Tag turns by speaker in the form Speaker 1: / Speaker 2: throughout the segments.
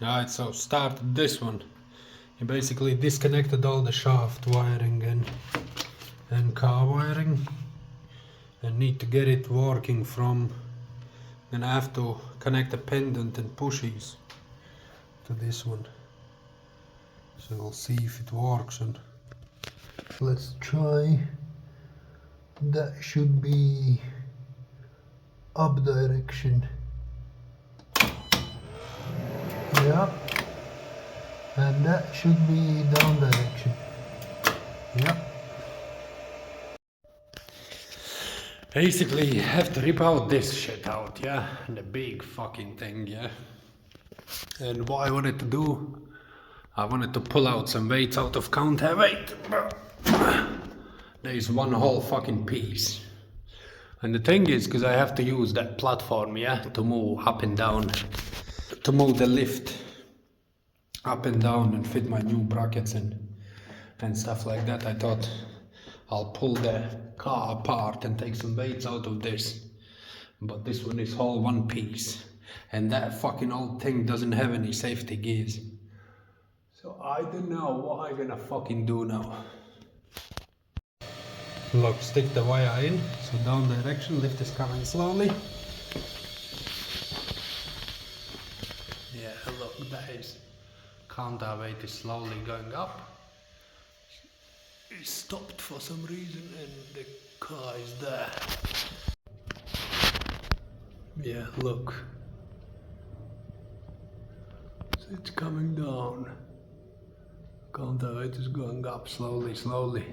Speaker 1: Alright, so started this one. You basically disconnected all the shaft wiring and car wiring, and need to get it working from. Then I have to connect the pendant and pushes to this one. So we'll see if it works, and let's try. That should be up direction. Yeah. And that should be down direction. Yeah. Basically, you have to rip out this shit out, yeah? The big fucking thing, yeah? And what I wanted to do, I wanted to pull out some weights out of counterweight. There is one whole fucking piece. And the thing is, because I have to use that platform, yeah? To move up and down. To move the lift up and down and fit my new brackets and stuff like that. I thought I'll pull the car apart and take some weights out of this, but this one is all one piece, and that fucking old thing doesn't have any safety gears, so I don't know what I'm gonna fucking do now. Look, stick the wire in, so down direction, lift is coming slowly. Yeah, look, that is counterweight is slowly going up. It stopped for some reason and the car is there. Yeah, look. So it's coming down. Counterweight is going up slowly, slowly.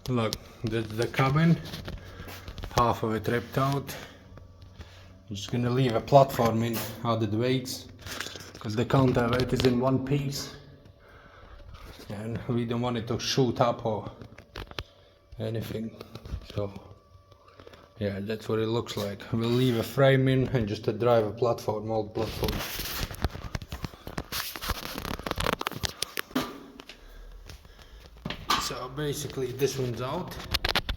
Speaker 1: Look, the cabin, half of it ripped out. I'm just gonna leave a platform in, added weights, because the counterweight is in one piece and we don't want it to shoot up or anything. So yeah, that's what it looks like. We'll leave a frame in and just a driver platform, old platform. So basically this one's out,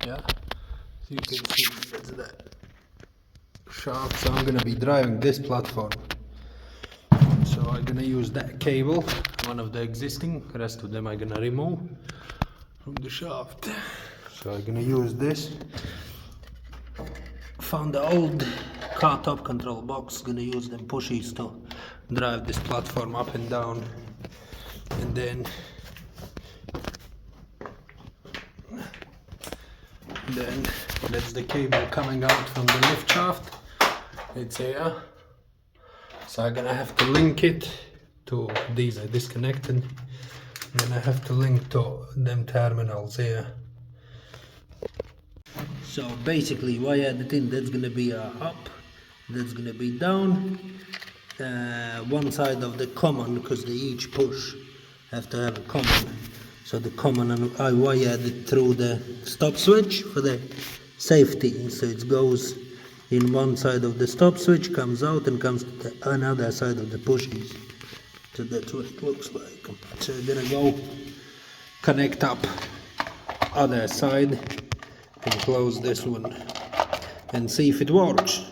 Speaker 1: yeah, so you can see that's the shaft. So I'm gonna be driving this platform, so I'm gonna use that cable, one of the existing, the rest of them I'm gonna remove from the shaft. So I'm gonna use this. Found the old car top control box, gonna use them pushes to drive this platform up and down, and then that's the cable coming out from the lift shaft. It's here, so I'm gonna have to link it to these. I disconnected, and then I have to link to them terminals here. So basically wire the thing, that's gonna be up, that's gonna be down, one side of the common, because they each push have to have a common. So the common, and I wired it through the stop switch for the safety. So it goes in one side of the stop switch, comes out and comes to the another side of the pushes. So that's what it looks like. So we're gonna go connect up other side and close this one and see if it works.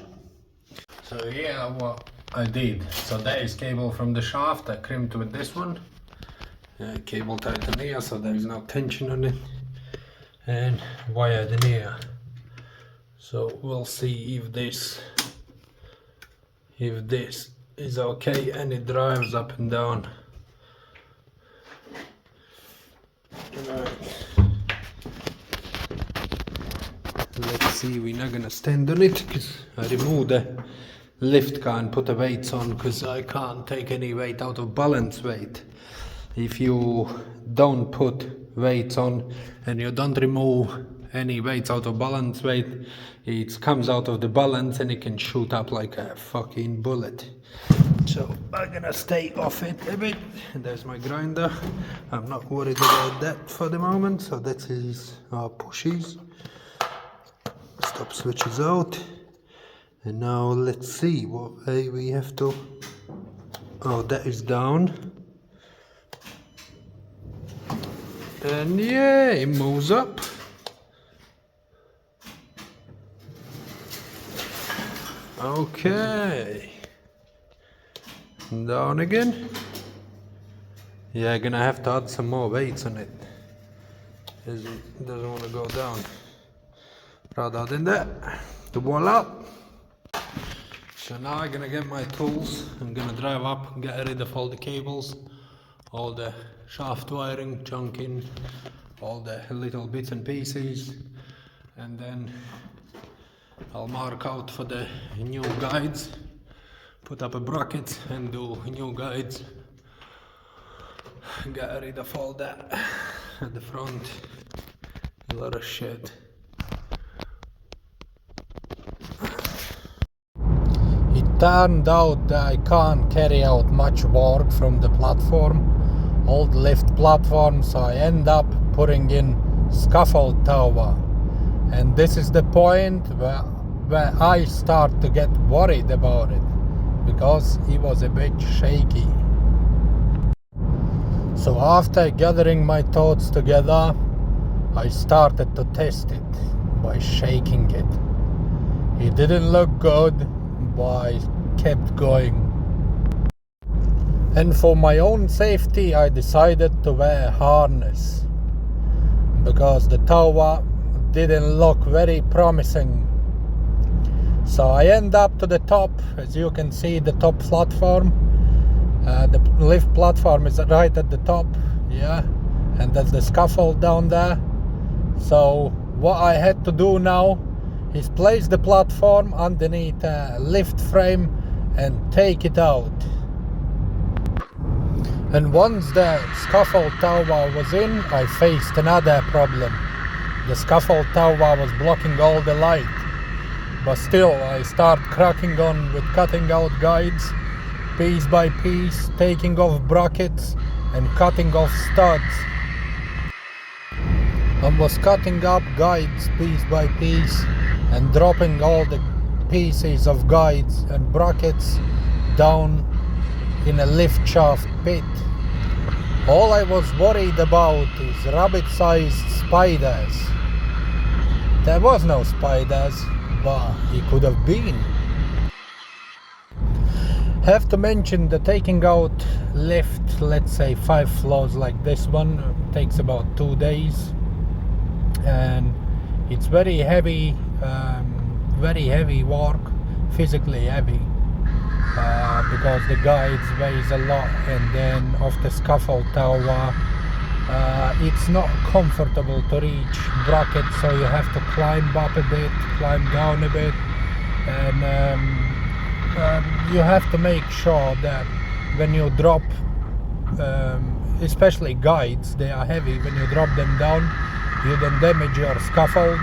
Speaker 1: So yeah, what I did. So that is cable from the shaft. I crimped with this one. Cable tighten here, so there is no tension on it, and wired in here. So we'll see if this is okay and it drives up and down. Right. Let's see, we're not gonna stand on it because I removed the lift car and put the weights on because I can't take any weight out of balance weight. If you don't put weights on and you don't remove any weights out of balance weight, it comes out of the balance and it can shoot up like a fucking bullet. So I'm gonna stay off it a bit. And there's my grinder. I'm not worried about that for the moment. So that is our pushes. Stop switches out. And now let's see what way we have to. Oh, that is down. And yeah, it moves up. Okay. Down again. Yeah, gonna have to add some more weights on it. It doesn't want to go down. Rather than that, voila. So now I'm gonna get my tools. I'm gonna drive up and get rid of all the cables, all the shaft wiring, chunking, all the little bits and pieces, and then I'll mark out for the new guides, put up a bracket and do new guides, get rid of all that at the front, a lot of shit. It turned out that I can't carry out much work from the platform, old lift platform, so I end up putting in scaffold tower. And this is the point where I start to get worried about it, because it was a bit shaky. So after gathering my thoughts together, I started to test it by shaking it. It didn't look good, but I kept going. And for my own safety, I decided to wear a harness, because the tower didn't look very promising. So I end up to the top. As you can see, the top platform, the lift platform is right at the top, yeah, and there's the scaffold down there. So what I had to do now is place the platform underneath a lift frame and take it out. And once the scaffold tower was in, I faced another problem. The scaffold tower was blocking all the light. But still, I start cracking on with cutting out guides, piece by piece, taking off brackets and cutting off studs. I was cutting up guides piece by piece and dropping all the pieces of guides and brackets down in a lift shaft pit. All I was worried about is rabbit-sized spiders. There was no spiders, but it could have been. Have to mention that taking out lift, let's say 5 floors like this one, takes about 2 days, and it's very heavy work, physically heavy, because the guides weighs a lot, and then off the scaffold tower it's not comfortable to reach brackets, so you have to climb up a bit, climb down a bit, and you have to make sure that when you drop, especially guides, they are heavy, when you drop them down you don't damage your scaffold.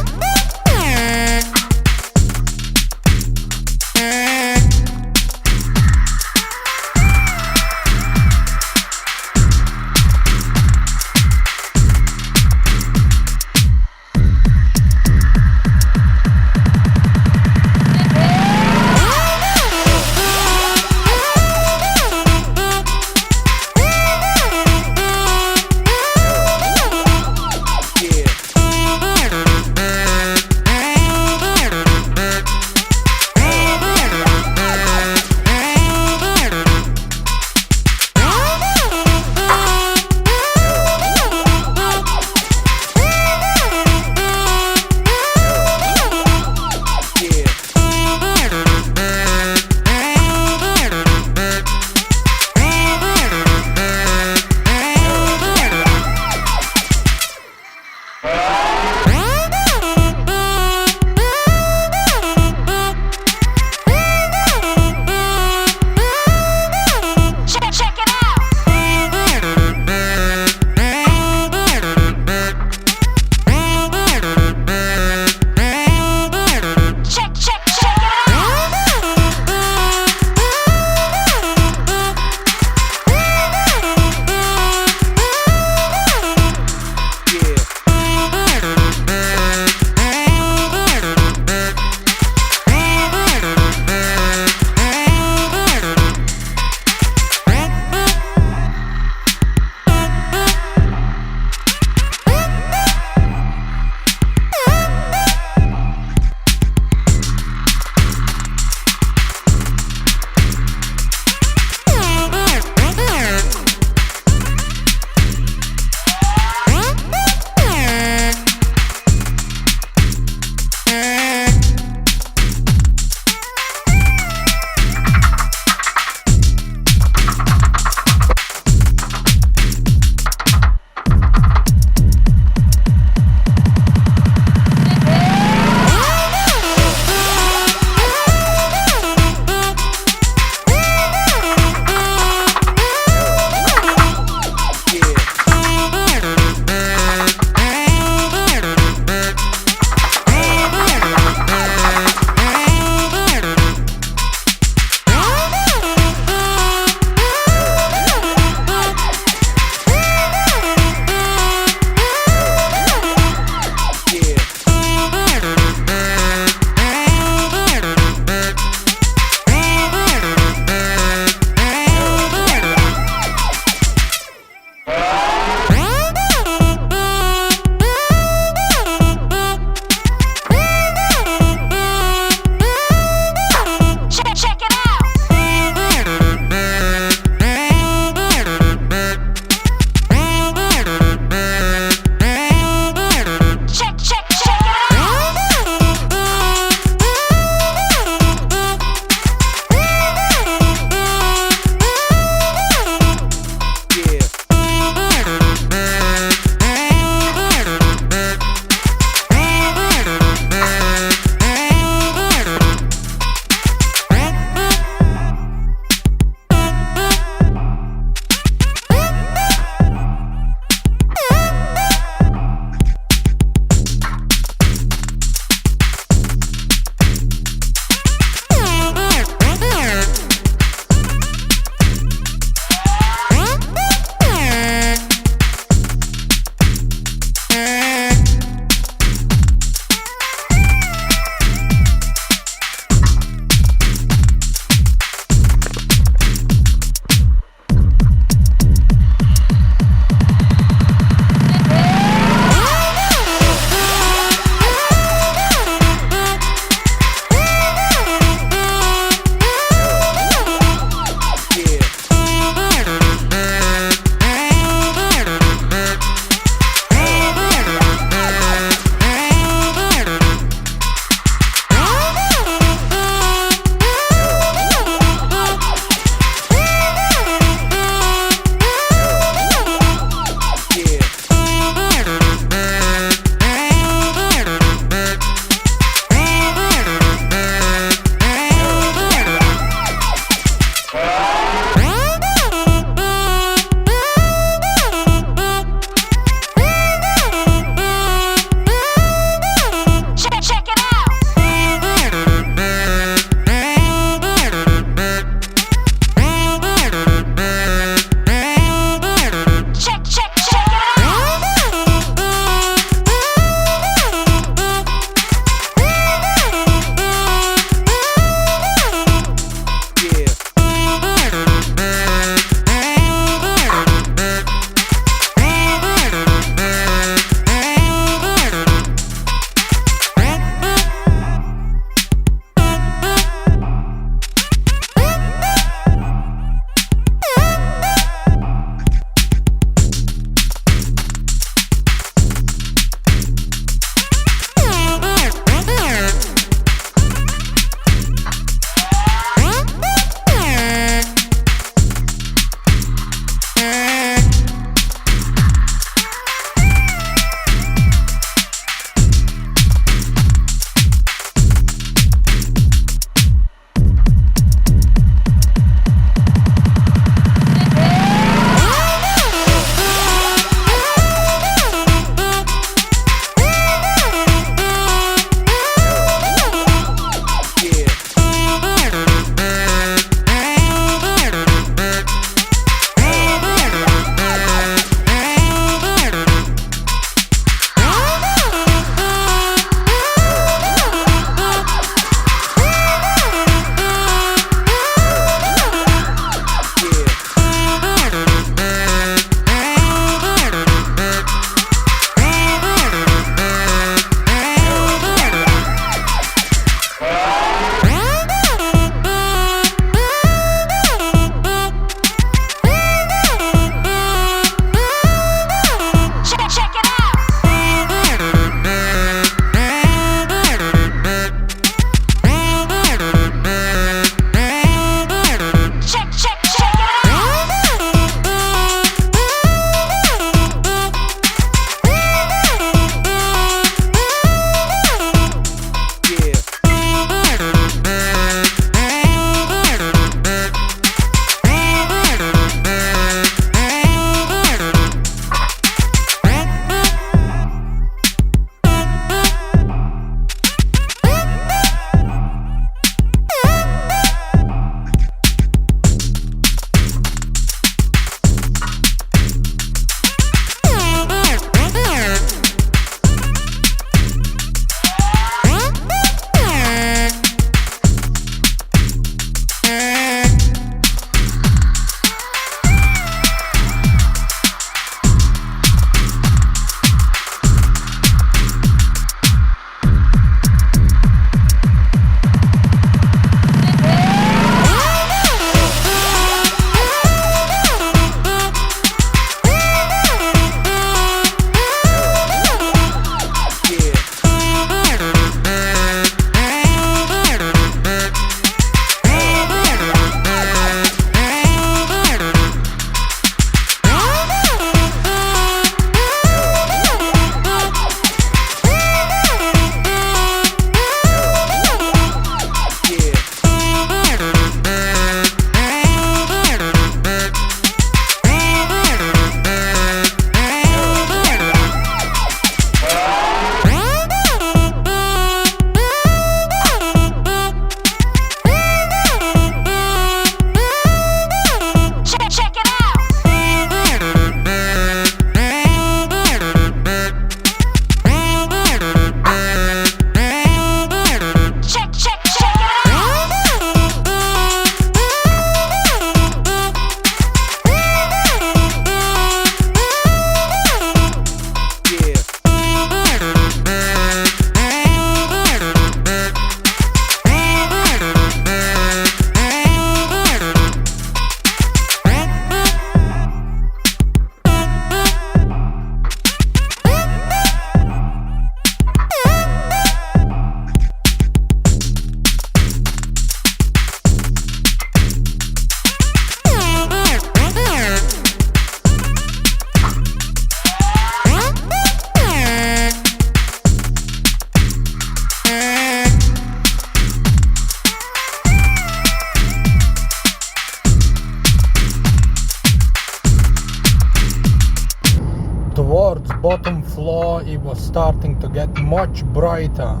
Speaker 2: floor, it was starting to get much brighter,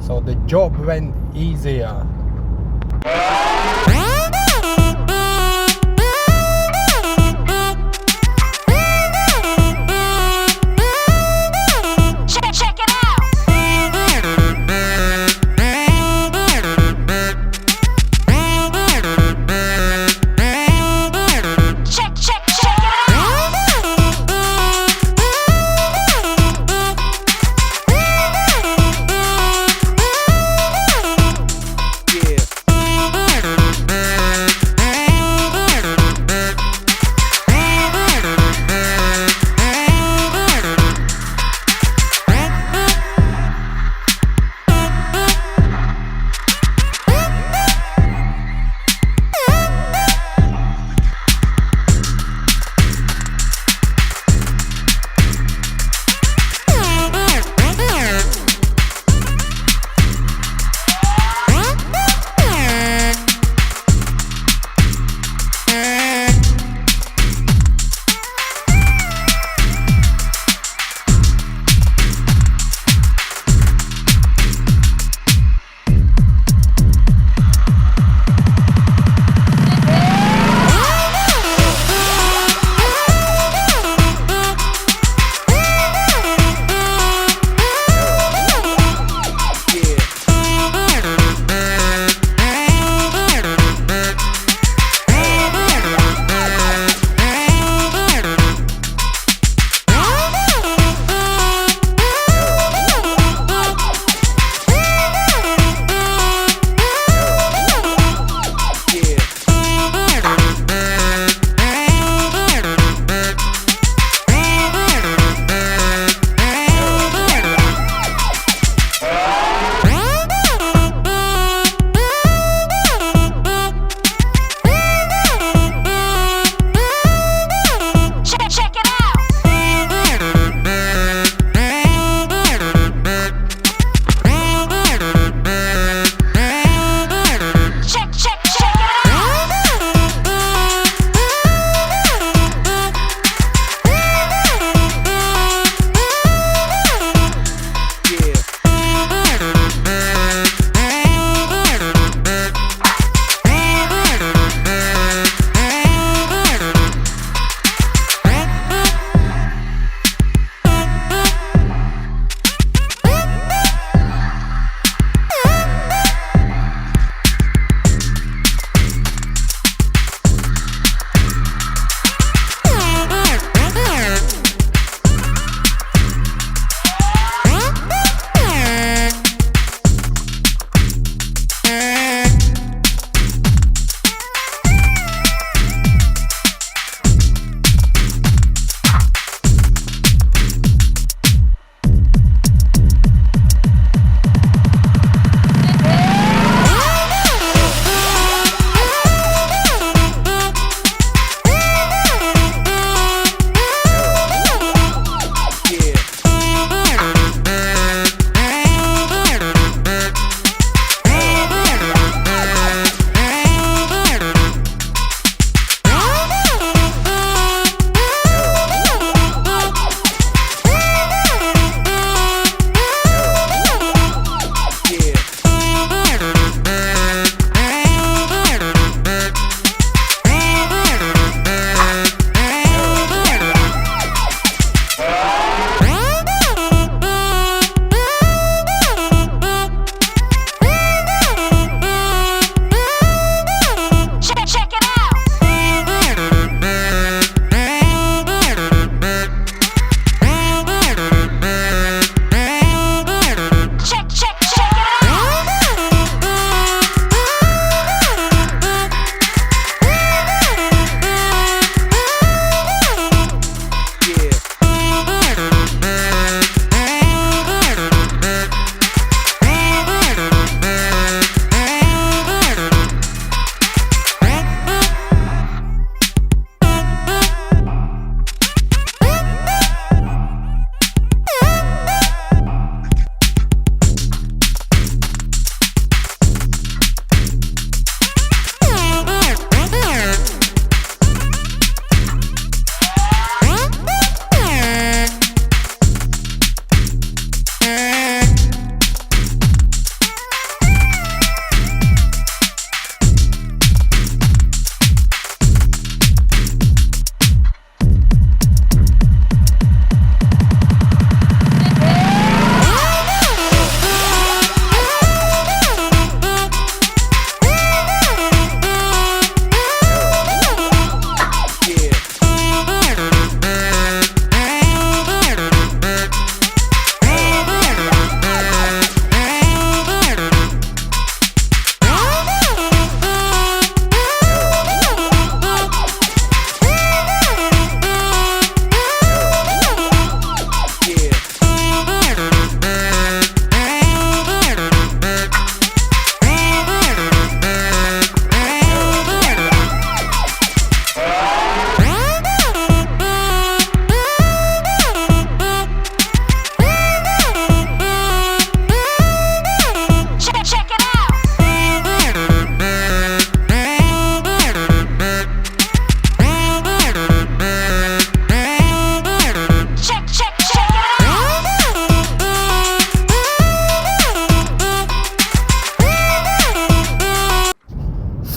Speaker 2: so the job went easier.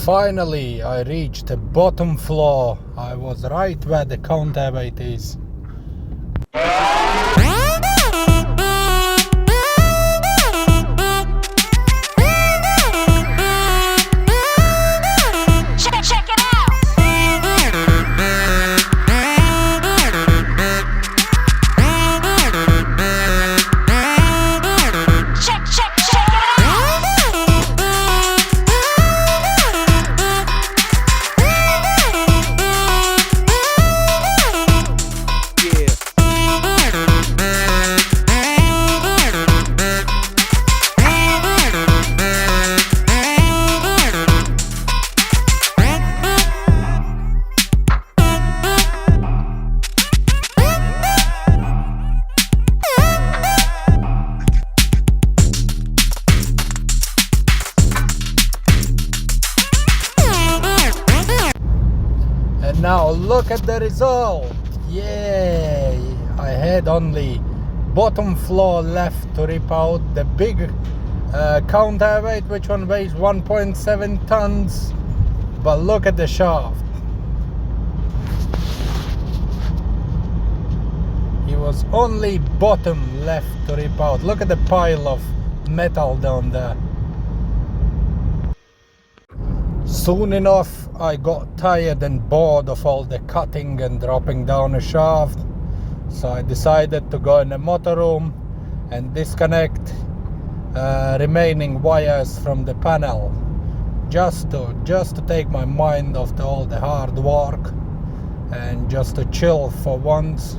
Speaker 2: Finally, I reached the bottom floor. I was right where the counterweight is.
Speaker 3: Check it out.
Speaker 2: Now look at the result. Yay! I had only bottom floor left to rip out the big counterweight, which one weighs 1.7 tons. But look at the shaft. It was only bottom left to rip out. Look at the pile of metal down there. Soon enough, I got tired and bored of all the cutting and dropping down a shaft, so I decided to go in the motorroom and disconnect remaining wires from the panel, just to take my mind off all the hard work and just to chill for once.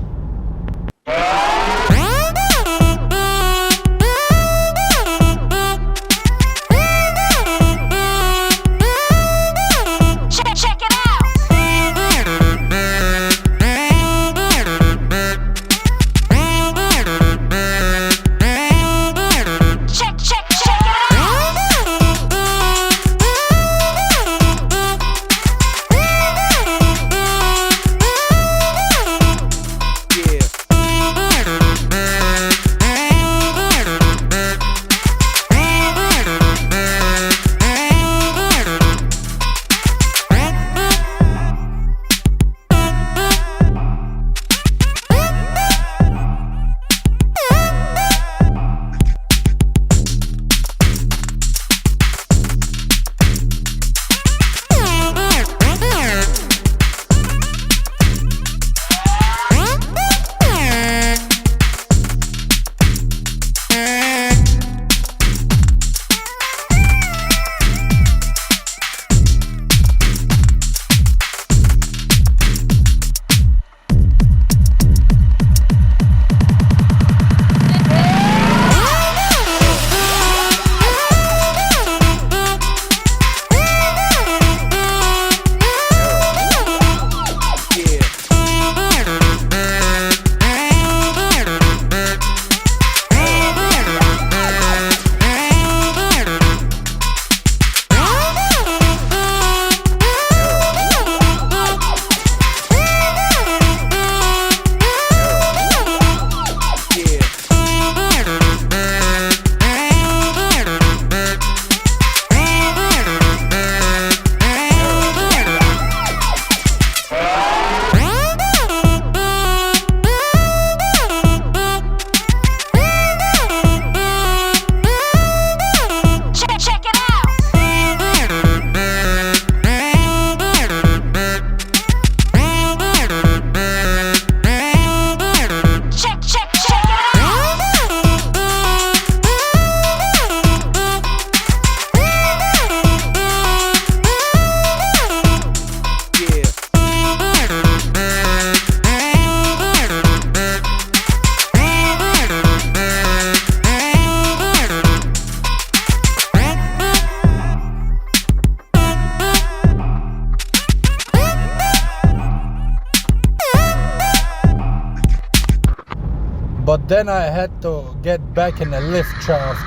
Speaker 2: But then I had to get back in the lift shaft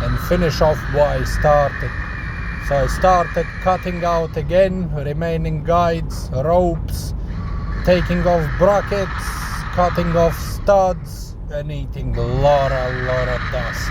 Speaker 2: and finish off what I started. So I started cutting out again remaining guides, ropes, taking off brackets, cutting off studs, and eating a lot of dust.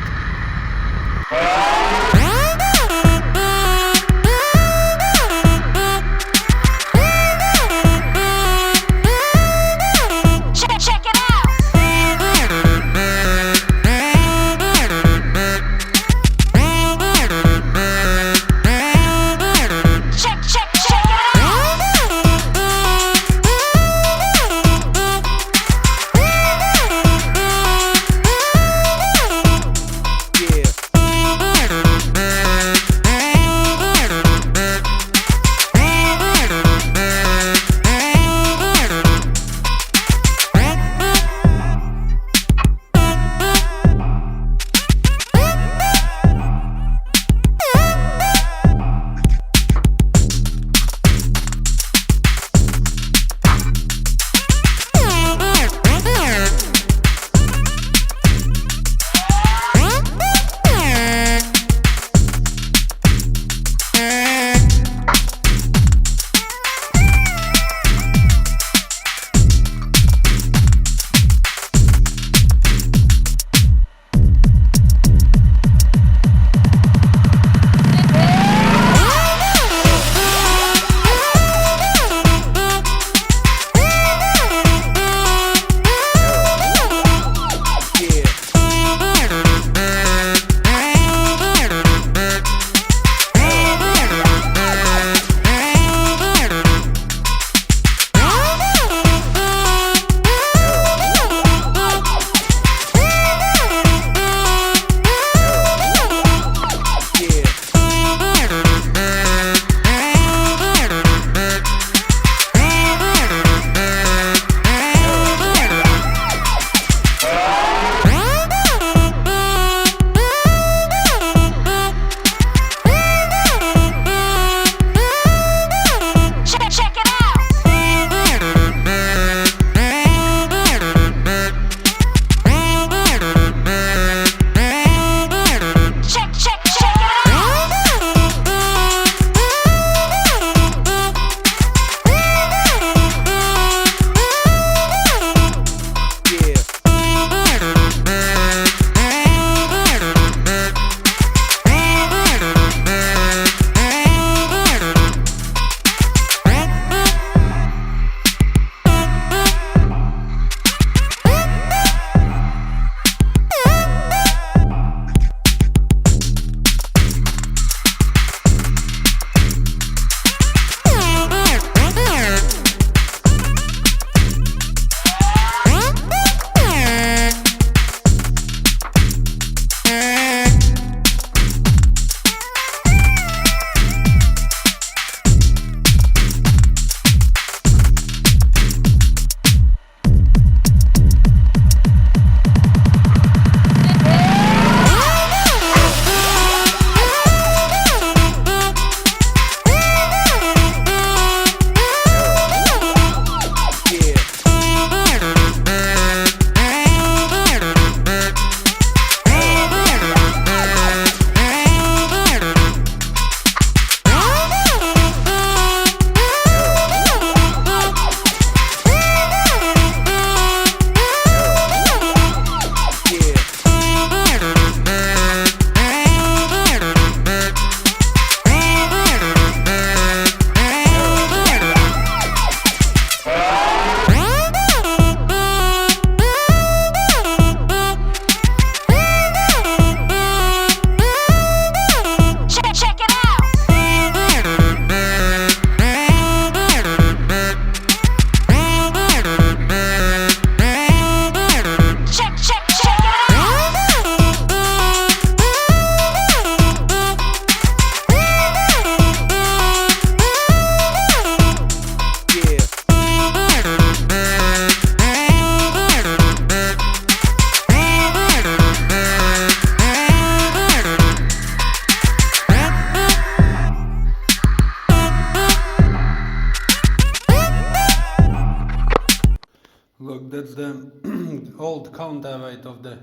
Speaker 1: the old counterweight of the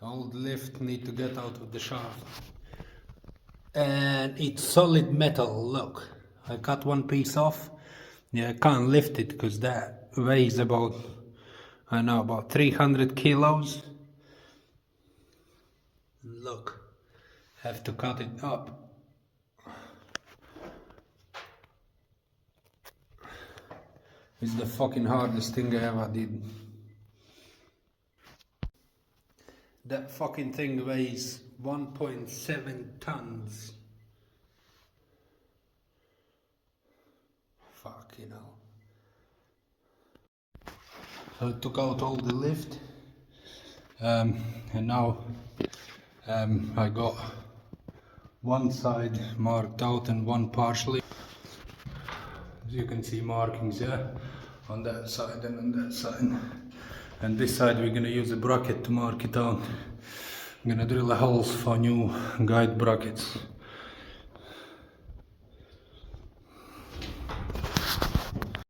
Speaker 1: old lift need to get out of the shaft. And it's solid metal, look. I cut one piece off. Yeah, I can't lift it because that weighs about, I don't know, about 300 kilos. Look, have to cut it up. It's the fucking hardest thing I ever did. That fucking thing weighs 1.7 tons. Fucking hell. So I took out all the lift. And now I got one side marked out and one partially. As you can see markings there on that side and on that side. And this side we're gonna use a bracket to mark it out. I'm gonna drill a holes for new guide brackets.